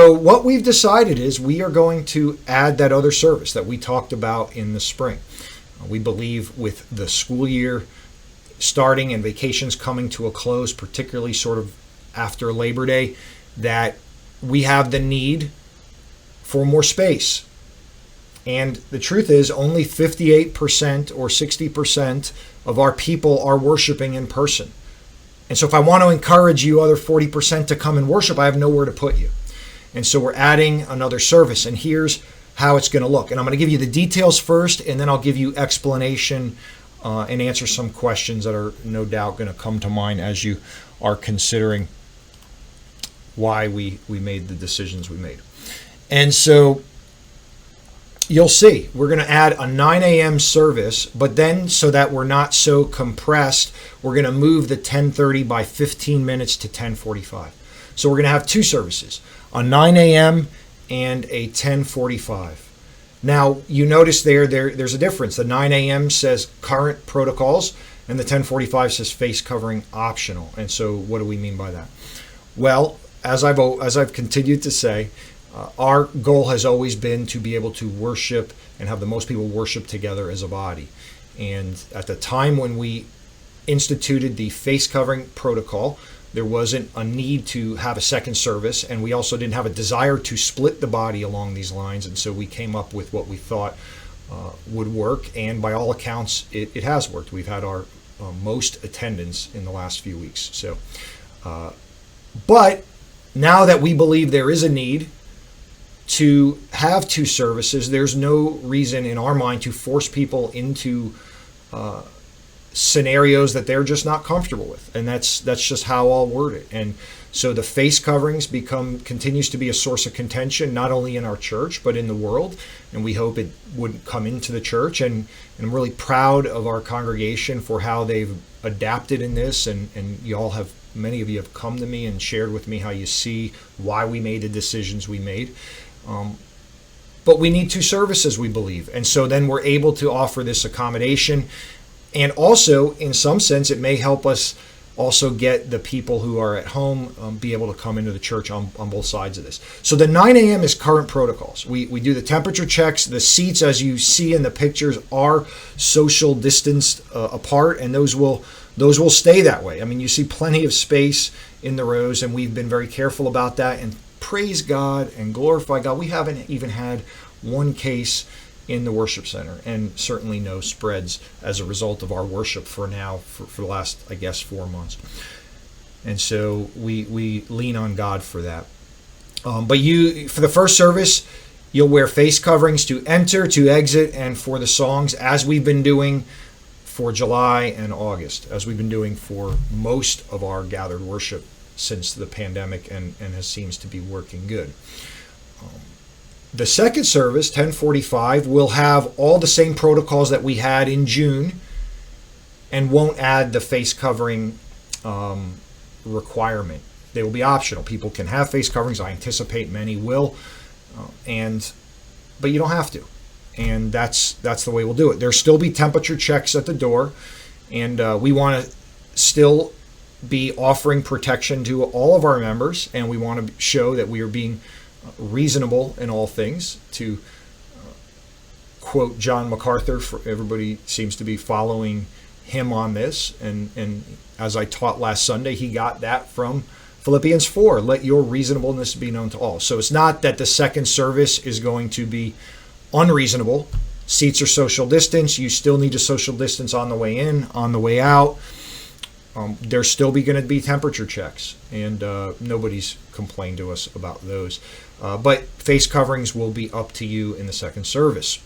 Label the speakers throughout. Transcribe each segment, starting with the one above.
Speaker 1: so what we've decided is we are going to add that other service that we talked about in the spring. We believe with the school year starting and vacations coming to a close, particularly sort of after Labor Day, that we have the need for more space. And the truth is only 58% or 60% of our people are worshiping in person. And so if I want to encourage you other 40% to come and worship, I have nowhere to put you. And so we're adding another service, and here's how it's going to look. And I'm going to give you the details first, and then I'll give you explanation and answer some questions that are no doubt going to come to mind as you are considering why we made the decisions we made. And so you'll see, we're going to add a 9 a.m. service, but then so that we're not so compressed, we're going to move the 10:30 by 15 minutes to 10:45. So we're going to have two services, a 9 a.m. and a 10:45. Now, you notice there's a difference. The 9 a.m. says current protocols, and the 10:45 says face covering optional. And so what do we mean by that? Well, as I've continued to say, our goal has always been to be able to worship and have the most people worship together as a body. And at the time when we instituted the face covering protocol, there wasn't a need to have a second service, and we also didn't have a desire to split the body along these lines. And so we came up with what we thought would work, and by all accounts, it has worked. We've had our most attendance in the last few weeks. So, but now that we believe there is a need to have two services, there's no reason in our mind to force people into scenarios that they're just not comfortable with, and that's just how I'll word it. And so the face coverings continues to be a source of contention, not only in our church but in the world, and we hope it wouldn't come into the church. And I'm really proud of our congregation for how they've adapted in this, and many of you have come to me and shared with me how you see why we made the decisions we made. But we need two services, we believe. And so then we're able to offer this accommodation. And also, in some sense, it may help us also get the people who are at home be able to come into the church on both sides of this. So the 9 a.m. is current protocols. We do the temperature checks. The seats, as you see in the pictures, are social distanced apart, and those will stay that way. I mean, you see plenty of space in the rows, and we've been very careful about that. And praise God and glorify God, we haven't even had one case in the worship center, and certainly no spreads as a result of our worship for the last, I guess, 4 months. And so we lean on God for that. But for the first service, you'll wear face coverings to enter, to exit, and for the songs, as we've been doing for July and August, as we've been doing for most of our gathered worship since the pandemic, and seems to be working good. The second service, 10:45, will have all the same protocols that we had in June and won't add the face covering requirement. They will be optional. People can have face coverings. I anticipate many will, but you don't have to. And that's the way we'll do it. There'll still be temperature checks at the door, and we want to still be offering protection to all of our members, and we want to show that we are being reasonable in all things, to quote John MacArthur. For everybody seems to be following him on this, and as I taught last Sunday, he got that from Philippians 4, let your reasonableness be known to all. So it's not that the second service is going to be unreasonable. Seats are social distance. You still need to social distance on the way in, on the way out. There's still going to be temperature checks, and nobody's complained to us about those. But face coverings will be up to you in the second service.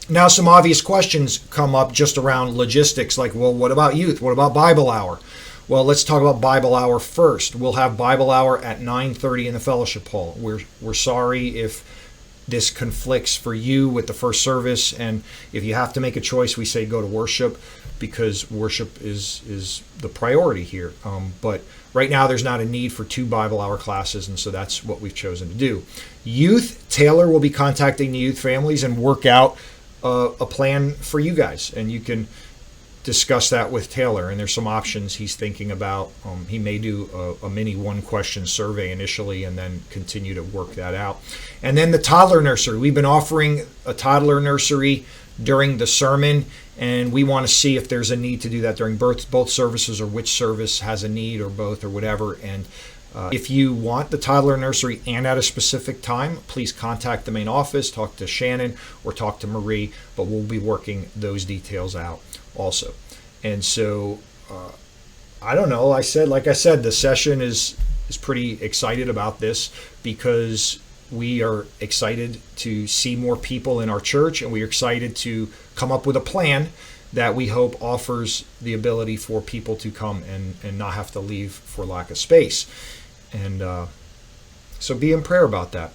Speaker 1: Now, some obvious questions come up just around logistics, like, well, what about youth? What about Bible hour? Well, let's talk about Bible hour first. We'll have Bible hour at 9:30 in the fellowship hall. We're sorry if this conflicts for you with the first service, and if you have to make a choice, we say go to worship, because worship is the priority here. But right now there's not a need for 2 Bible hour classes, and so that's what we've chosen to do. Youth, Taylor will be contacting the youth families and work out a plan for you guys, and you can discuss that with Taylor, and there's some options he's thinking about. He may do a mini one-question survey initially and then continue to work that out. And then the toddler nursery. We've been offering a toddler nursery during the sermon, and we want to see if there's a need to do that during both services, or which service has a need, or both, or whatever. And if you want the toddler nursery and at a specific time, please contact the main office, talk to Shannon, or talk to Marie, but we'll be working those details out also. And so I don't know, like I said, the session is pretty excited about this, because we are excited to see more people in our church, and we are excited to come up with a plan that we hope offers the ability for people to come and not have to leave for lack of space. And so be in prayer about that.